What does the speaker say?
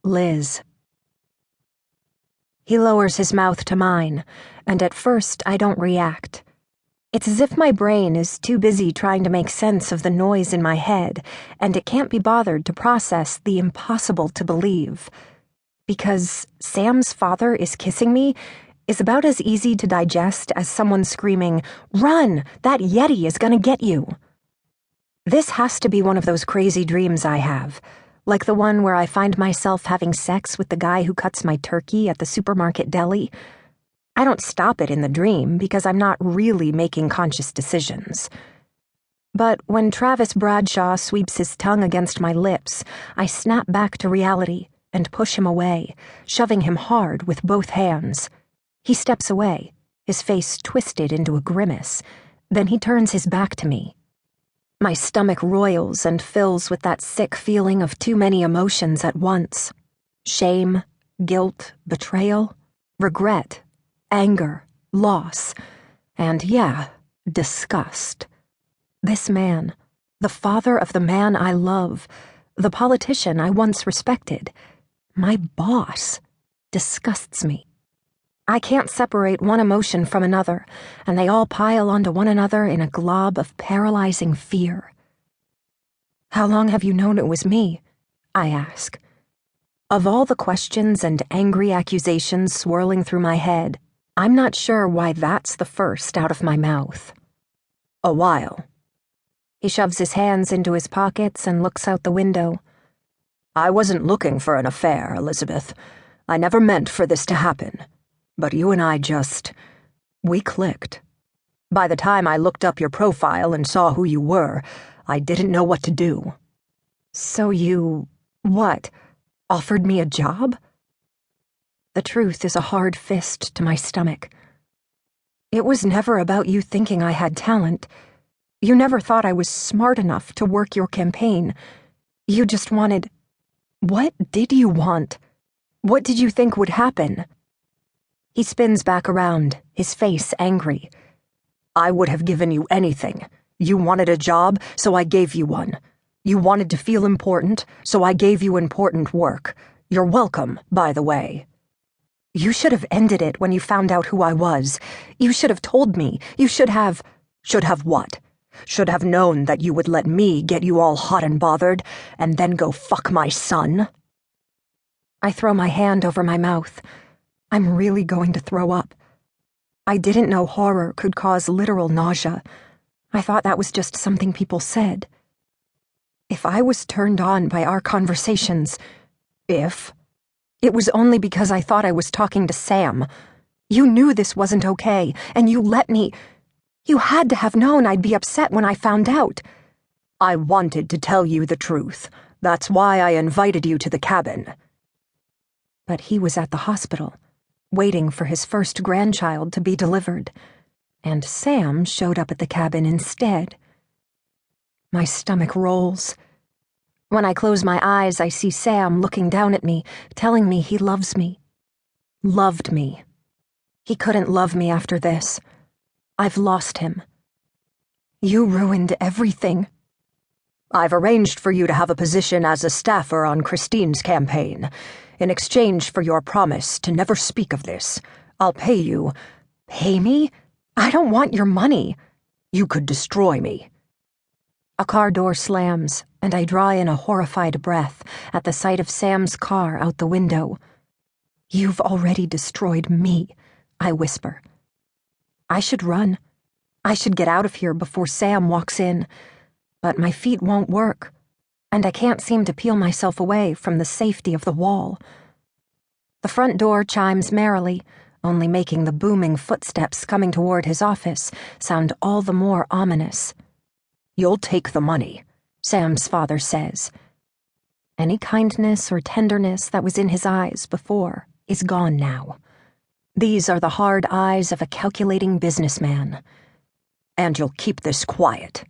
Liz. He lowers his mouth to mine, and at first I don't react. It's as if my brain is too busy trying to make sense of the noise in my head, and it can't be bothered to process the impossible to believe. Because Sam's father is kissing me is about as easy to digest as someone screaming, "Run! That Yeti is gonna get you!" This has to be one of those crazy dreams I have, like the one where I find myself having sex with the guy who cuts my turkey at the supermarket deli. I don't stop it in the dream because I'm not really making conscious decisions. But when Travis Bradshaw sweeps his tongue against my lips, I snap back to reality and push him away, shoving him hard with both hands. He steps away, his face twisted into a grimace. Then he turns his back to me. My stomach roils and fills with that sick feeling of too many emotions at once. Shame, guilt, betrayal, regret, anger, loss, and disgust. This man, the father of the man I love, the politician I once respected, my boss, disgusts me. I can't separate one emotion from another, and they all pile onto one another in a glob of paralyzing fear. "How long have you known it was me?" I ask. Of all the questions and angry accusations swirling through my head, I'm not sure why that's the first out of my mouth. "A while." He shoves his hands into his pockets and looks out the window. "I wasn't looking for an affair, Elizabeth. I never meant for this to happen. But you and I we clicked. By the time I looked up your profile and saw who you were, I didn't know what to do." "So you, offered me a job?" The truth is a hard fist to my stomach. It was never about you thinking I had talent. You never thought I was smart enough to work your campaign. You just wanted... What did you want? What did you think would happen?" He spins back around, his face angry. "I would have given you anything. You wanted a job, so I gave you one. You wanted to feel important, so I gave you important work. You're welcome, by the way." "You should have ended it when you found out who I was. You should have told me. You should have..." "Should have what? Should have known that you would let me get you all hot and bothered, and then go fuck my son?" I throw my hand over my mouth. I'm really going to throw up. I didn't know horror could cause literal nausea. I thought that was just something people said. If I was turned on by our conversations, it was only because I thought I was talking to Sam. You knew this wasn't okay, and you let me... You had to have known I'd be upset when I found out. "I wanted to tell you the truth. That's why I invited you to the cabin." But he was at the hospital, waiting for his first grandchild to be delivered, and Sam showed up at the cabin instead. My stomach rolls. When I close my eyes, I see Sam looking down at me, telling me he loves me. Loved me. He couldn't love me after this. I've lost him. "You ruined everything." "I've arranged for you to have a position as a staffer on Christine's campaign. In exchange for your promise to never speak of this, I'll pay you..." "Pay me? I don't want your money." "You could destroy me." A car door slams, and I draw in a horrified breath at the sight of Sam's car out the window. "You've already destroyed me," I whisper. I should run. I should get out of here before Sam walks in. But my feet won't work, and I can't seem to peel myself away from the safety of the wall. The front door chimes merrily, only making the booming footsteps coming toward his office sound all the more ominous. "You'll take the money," Sam's father says. Any kindness or tenderness that was in his eyes before is gone now. These are the hard eyes of a calculating businessman. "And you'll keep this quiet."